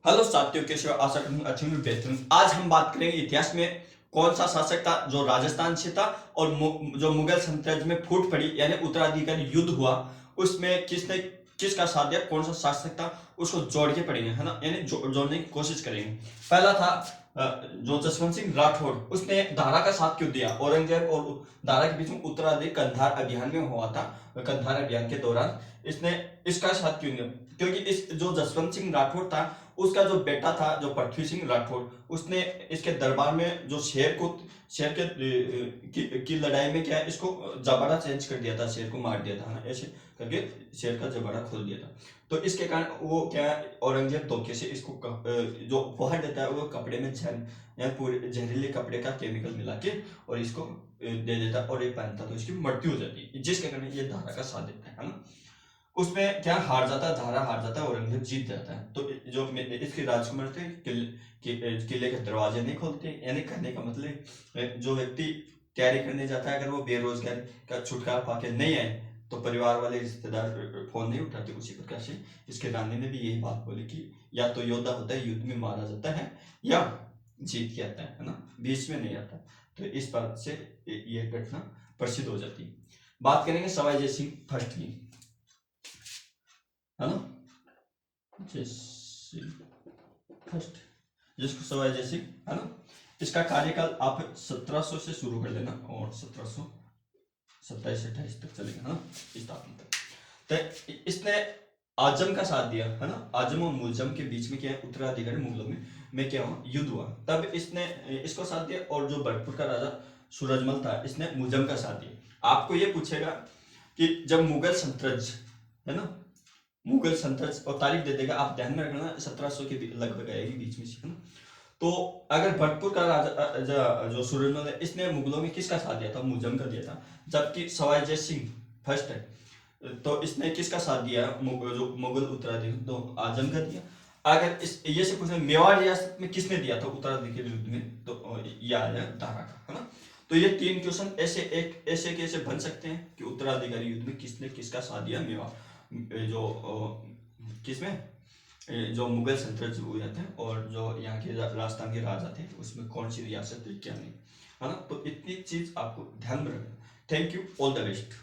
Hello साथियों, कैसे हो? आशा करता हूँ अच्छे में बेहतर हूँ। आज हम बात करेंगे इतिहास में कौन सा शासक था जो राजस्थान से था और जो मुगल साम्राज्य में फूट पड़ी यानी उत्तराधिकारी युद्ध हुआ, उसमें किसने किसका साथ दिया, कौन सा शासक था, उसको जोड़ के पढ़ेंगे, है ना, यानी जोड़ने की कोशिश करेंगे। पहला था जो जसवंत सिंह राठौड़। उसने दारा का साथ क्यों दिया? औरंगजेब और दारा के बीच में उत्तराधिकारी कंधार अभियान में हुआ था। कंधार अभियान के दौरान इसने इसका साथ क्यों दिया? क्योंकि इस जो जसवंत सिंह राठौड़ था, उसका जो बेटा था जो पृथ्वी सिंह राठौड़, उसने इसके दरबार में जो शेर के की लड़ाई में क्या है, इसको जबाड़ा चेंज कर दिया था, शेर को मार दिया था ना, ऐसे करके शेर का जबाड़ा खोल दिया था। तो इसके कारण वो क्या है, औरंगजेब धोखे से इसको जो उपहार देता है वो कपड़े में या पूरे जहरीले कपड़े का केमिकल मिला के और इसको दे देता और ये पहनता, तो इसकी मृत्यु हो जाती है, जिसके कारण ये धारा का साथ देता है ना। उसमें क्या हार जाता है, धारा हार जाता है, औरंगजेब जीत जाता है। तो जो इसके राजकुमार थे किले के दरवाजे नहीं खोलते, यानी कहने का मतलब जो व्यक्ति तैयारी करने जाता है, अगर वो बेरोजगार का छुटकारा पाके नहीं आए तो परिवार वाले रिश्तेदार फोन नहीं उठाते। उसी प्रकार से इसके रानी ने भी यही बात बोली कि या तो योद्धा होता है, युद्ध में मारा जाता है, या जीत के आता है ना, बीच में नहीं आता। तो इस बात से यह घटना प्रसिद्ध हो जाती है। बात करेंगे सवाई जय सिंह फर्स्ट की, है ना, जैसे फर्स्ट, जिसको सवाई जय सिंह, है ना। इसका कार्यकाल आप 1700 से शुरू कर देना और 1727-28 तक चलेगा, है ना, स्थापना तक। तो इसने आजम का साथ दिया, है ना। आजम और मुलजम के बीच में क्या है, उत्तराधिकारी मुगलों में क्या हुआ, युद्ध हुआ, तब इसने इसको साथ दिया। और जो भरतपुर का राजा सूरजमल था, इसने मुलजम का साथ दिया। आपको ये पूछेगा कि जब मुगल साम्राज्य, है ना, मुगल साम्राज्य, और तारीख दे देगा, आप ध्यान में रखना 1700 के लगभग आएगी बीच में से, है ना। तो अगर भरतपुर का राजा जो सूरजमल है, इसने मुगलों में किसका साथ दिया था? मुलजम का दिया था। जबकि सवाई जय सिंह फर्स्ट है, तो इसने किसका साथ दिया? जो मुगल उत्तराधिकारी, तो आजम का दिया। अगर इस ये से पूछे मेवाड़ रियासत में किसने दिया था उत्तराधिकारी युद्ध में, तो ये आ जाए दारा का, है ना। तो ये 3 क्वेश्चन ऐसे कैसे बन सकते हैं कि उत्तराधिकारी युद्ध में किसने किसका साथ दिया मेवाड़ जो किसमें जो मुगल साम्राज्य हुए थे, और जो यहाँ के राजस्थान के राजा थे, उसमें कौन सी रियासत थी क्या नहीं, है ना। तो इतनी चीज आपको ध्यान में रखना। Thank you, all the best.